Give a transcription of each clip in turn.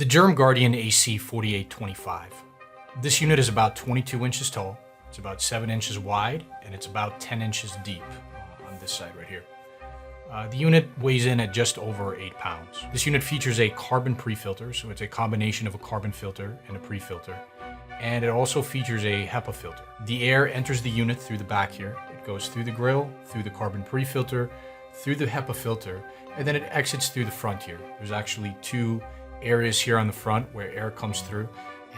Germ Guardian AC4825. This unit is about 22 inches tall, it's about 7 inches wide, and it's about 10 inches deep on this side right here. The unit weighs in at just over 8 pounds. This unit features a carbon pre-filter, so it's a combination of a carbon filter and a pre-filter. And it also features a HEPA filter. The air enters the unit through the back here. It goes through the grill, through the carbon pre-filter, through the HEPA filter, and then it exits through the front here. There's actually two areas here on the front where air comes through,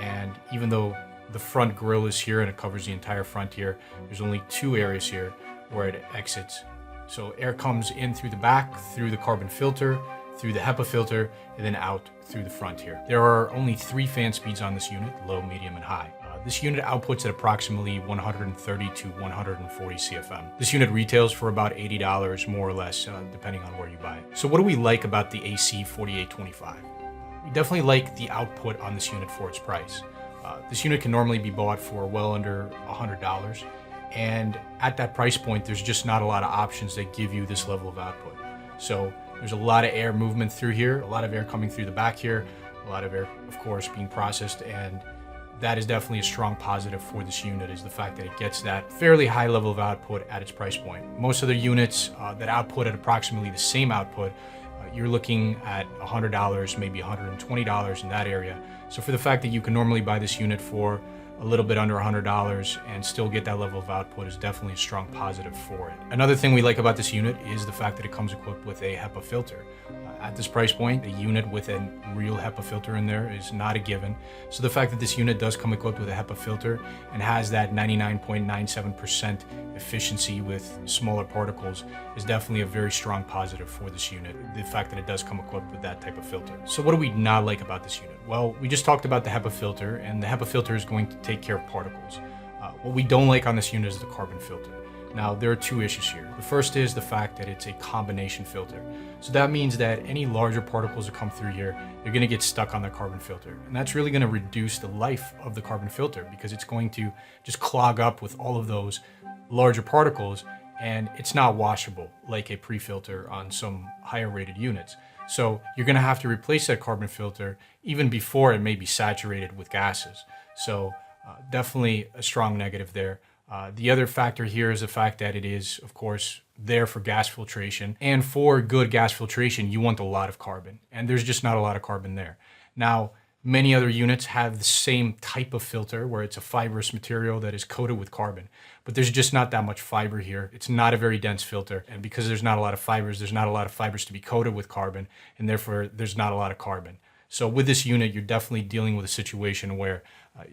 and even though the front grill is here and it covers the entire front here, there's only two areas here where it exits. So air comes in through the back, through the carbon filter, through the HEPA filter, and then out through the front here. There are only 3 fan speeds on this unit, low, medium, and high. This unit outputs at approximately 130 to 140 CFM. This unit retails for about $80, more or less, depending on where you buy it. So what do we like about the AC4825? We definitely like the output on this unit for its price. This unit can normally be bought for well under $100, and at that price point, there's just not a lot of options that give you this level of output. So there's a lot of air movement through here, a lot of air coming through the back here, a lot of air, of course, being processed, and that is definitely a strong positive for this unit, is the fact that it gets that fairly high level of output at its price point. Most other units that output at approximately the same output, you're looking at $100, maybe $120 in that area. So for the fact that you can normally buy this unit for a little bit under $100 and still get that level of output is definitely a strong positive for it. Another thing we like about this unit is the fact that it comes equipped with a HEPA filter. At this price point, a unit with a real HEPA filter in there is not a given. So the fact that this unit does come equipped with a HEPA filter and has that 99.97% efficiency with smaller particles is definitely a very strong positive for this unit, the fact that it does come equipped with that type of filter. So what do we not like about this unit? Well, we just talked about the HEPA filter, and the HEPA filter is going to take care of particles. What we don't like on this unit is the carbon filter. Now, there are 2 issues here. The first is the fact that it's a combination filter. So that means that any larger particles that come through here, they're going to get stuck on the carbon filter. And that's really going to reduce the life of the carbon filter, because it's going to just clog up with all of those larger particles, and it's not washable like a pre-filter on some higher rated units. So you're going to have to replace that carbon filter even before it may be saturated with gases. So definitely a strong negative there. The other factor here is the fact that it is, of course, there for gas filtration. And for good gas filtration, you want a lot of carbon. And there's just not a lot of carbon there. Now, many other units have the same type of filter where it's a fibrous material that is coated with carbon. But there's just not that much fiber here. It's not a very dense filter. And because there's not a lot of fibers, there's not a lot of fibers to be coated with carbon. And therefore, there's not a lot of carbon. So with this unit, you're definitely dealing with a situation where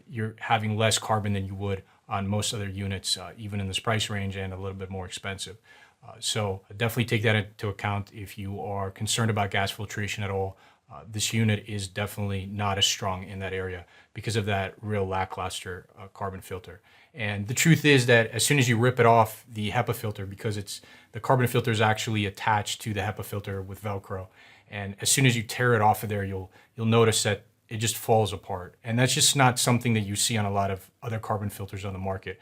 you're having less carbon than you would on most other units, even in this price range, and a little bit more expensive. So definitely take that into account if you are concerned about gas filtration at all. This unit is definitely not as strong in that area because of that real lackluster carbon filter. And the truth is that as soon as you rip it off the HEPA filter, because the carbon filter is actually attached to the HEPA filter with Velcro, and as soon as you tear it off of there, you'll notice that it just falls apart. And that's just not something that you see on a lot of other carbon filters on the market.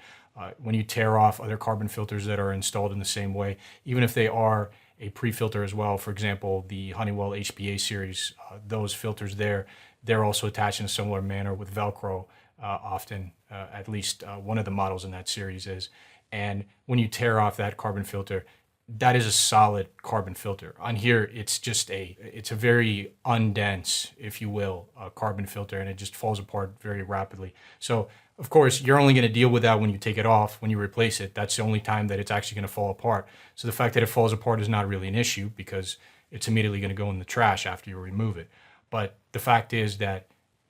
When you tear off other carbon filters that are installed in the same way, even if they are a pre-filter as well, for example, the Honeywell HBA series, those filters there, they're also attached in a similar manner with Velcro often, at least one of the models in that series is. And when you tear off that carbon filter, that is a solid carbon filter. On here, it's a very undense, if you will, carbon filter, and it just falls apart very rapidly. So, of course, you're only going to deal with that when you take it off. When you replace it, that's the only time that it's actually going to fall apart. So the fact that it falls apart is not really an issue, because it's immediately going to go in the trash after you remove it. But the fact is that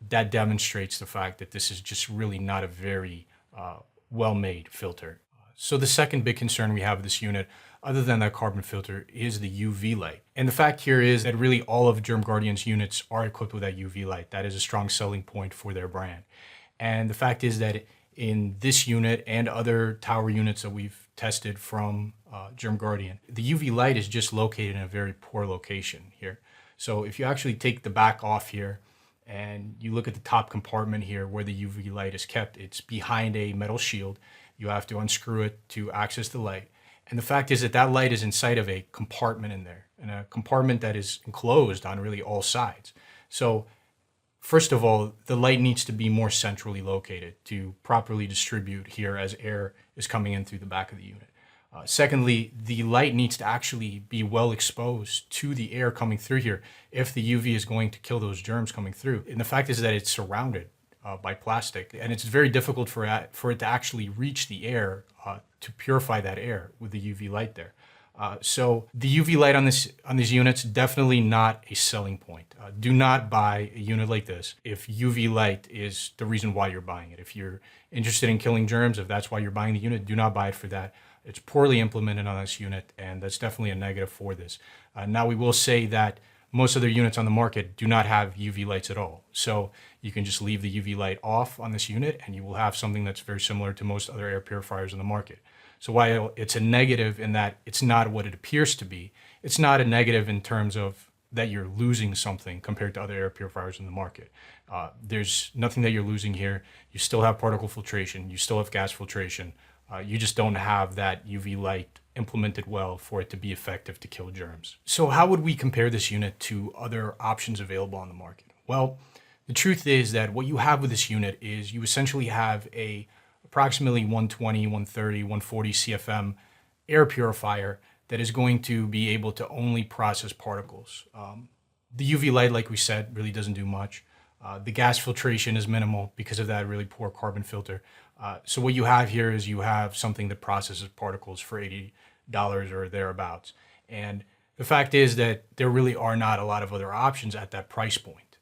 demonstrates the fact that this is just really not a very well-made filter. So the second big concern we have with this unit, other than that carbon filter, is the UV light. And the fact here is that really all of Germ Guardian's units are equipped with that UV light. That is a strong selling point for their brand. And the fact is that in this unit and other tower units that we've tested from Germ Guardian, the UV light is just located in a very poor location here. So if you actually take the back off here and you look at the top compartment here where the UV light is kept, it's behind a metal shield. You have to unscrew it to access the light. And the fact is that that light is inside of a compartment in there, and a compartment that is enclosed on really all sides. So First of all, the light needs to be more centrally located to properly distribute here as air is coming in through the back of the unit. Secondly, the light needs to actually be well exposed to the air coming through here if the UV is going to kill those germs coming through. And the fact is that it's surrounded by plastic, and it's very difficult for it to actually reach the air to purify that air with the UV light there. So the UV light on these units, definitely not a selling point. Do not buy a unit like this if UV light is the reason why you're buying it. If you're interested in killing germs, if that's why you're buying the unit, do not buy it for that. It's poorly implemented on this unit, and that's definitely a negative for this. Now, we will say that most other units on the market do not have UV lights at all. So you can just leave the UV light off on this unit, and you will have something that's very similar to most other air purifiers on the market. So while it's a negative in that it's not what it appears to be, it's not a negative in terms of that you're losing something compared to other air purifiers in the market. There's nothing that you're losing here. You still have particle filtration. You still have gas filtration. You just don't have that UV light implemented well for it to be effective to kill germs. So how would we compare this unit to other options available on the market? Well, the truth is that what you have with this unit is you essentially have a approximately 120, 130, 140 CFM air purifier that is going to be able to only process particles. The UV light, like we said, really doesn't do much. The gas filtration is minimal because of that really poor carbon filter. So what you have here is you have something that processes particles for $80 or thereabouts. And the fact is that there really are not a lot of other options at that price point.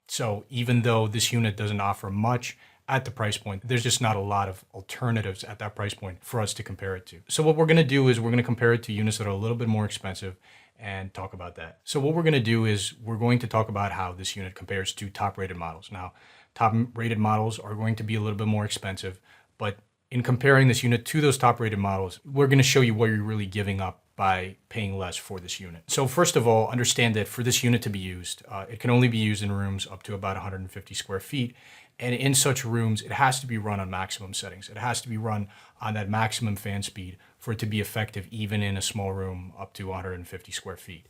So even though this unit doesn't offer much at the price point, there's just not a lot of alternatives at that price point for us to compare it to. So what we're going to do is we're going to compare it to units that are a little bit more expensive and talk about that. So what we're going to do is we're going to talk about how this unit compares to top-rated models. Now, top-rated models are going to be a little bit more expensive, but in comparing this unit to those top-rated models, we're going to show you what you're really giving up by paying less for this unit. So first of all, understand that for this unit to be used, it can only be used in rooms up to about 150 square feet. And in such rooms, it has to be run on maximum settings. It has to be run on that maximum fan speed for it to be effective, even in a small room up to 150 square feet.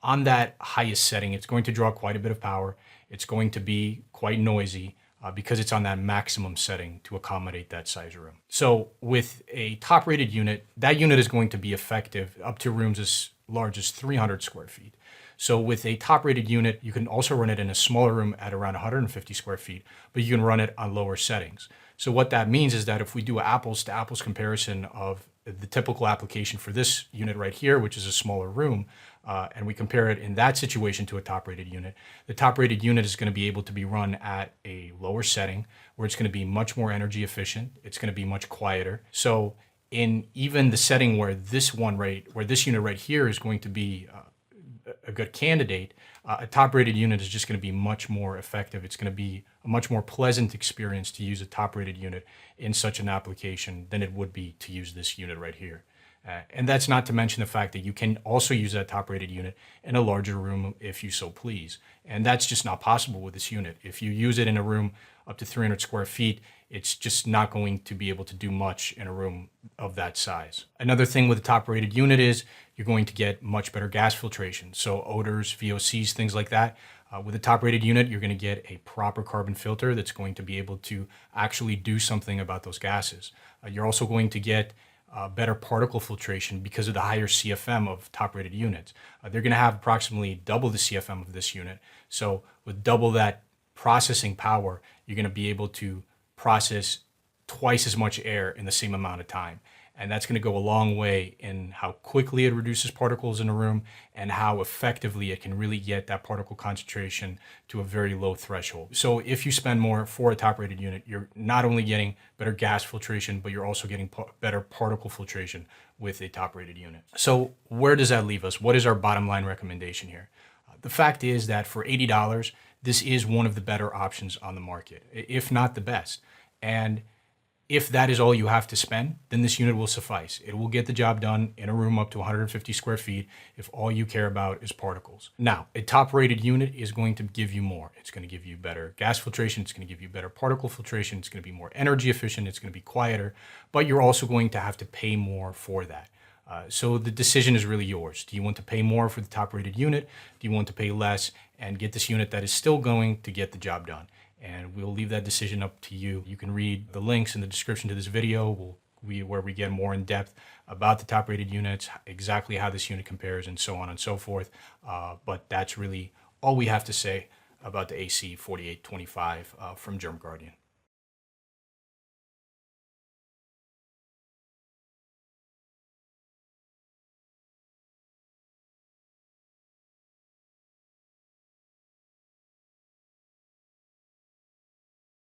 On that highest setting, it's going to draw quite a bit of power. It's going to be quite noisy because it's on that maximum setting to accommodate that size room. So with a top-rated unit, that unit is going to be effective up to rooms as large as 300 square feet. So with a top-rated unit, you can also run it in a smaller room at around 150 square feet, but you can run it on lower settings. So what that means is that if we do an apples-to-apples comparison of the typical application for this unit right here, which is a smaller room, and we compare it in that situation to a top-rated unit, the top-rated unit is going to be able to be run at a lower setting where it's going to be much more energy efficient. It's going to be much quieter. So in even the setting where this unit right here is going to be a good candidate, a top-rated unit is just going to be much more effective. It's going to be a much more pleasant experience to use a top-rated unit in such an application than it would be to use this unit right here. And that's not to mention the fact that you can also use that top-rated unit in a larger room if you so please. And that's just not possible with this unit. If you use it in a room up to 300 square feet, it's just not going to be able to do much in a room of that size. Another thing with a top-rated unit is you're going to get much better gas filtration. So odors, VOCs, things like that. With a top-rated unit, you're going to get a proper carbon filter that's going to be able to actually do something about those gases. You're also going to get better particle filtration because of the higher CFM of top-rated units. They're going to have approximately double the CFM of this unit. So with double that processing power, you're going to be able to process twice as much air in the same amount of time. And that's going to go a long way in how quickly it reduces particles in a room and how effectively it can really get that particle concentration to a very low threshold. So if you spend more for a top-rated unit, you're not only getting better gas filtration, but you're also getting better particle filtration with a top-rated unit. So where does that leave us? What is our bottom line recommendation here? The fact is that for $80, this is one of the better options on the market, if not the best. And if that is all you have to spend, then this unit will suffice. It will get the job done in a room up to 150 square feet if all you care about is particles. Now, a top-rated unit is going to give you more. It's going to give you better gas filtration. It's going to give you better particle filtration. It's going to be more energy efficient. It's going to be quieter, but you're also going to have to pay more for that. So the decision is really yours. Do you want to pay more for the top-rated unit? Do you want to pay less and get this unit that is still going to get the job done? And we'll leave that decision up to you. You can read the links in the description to this video where we get more in depth about the top-rated units, exactly how this unit compares, and so on and so forth. But that's really all we have to say about the AC4825 from Germ Guardian.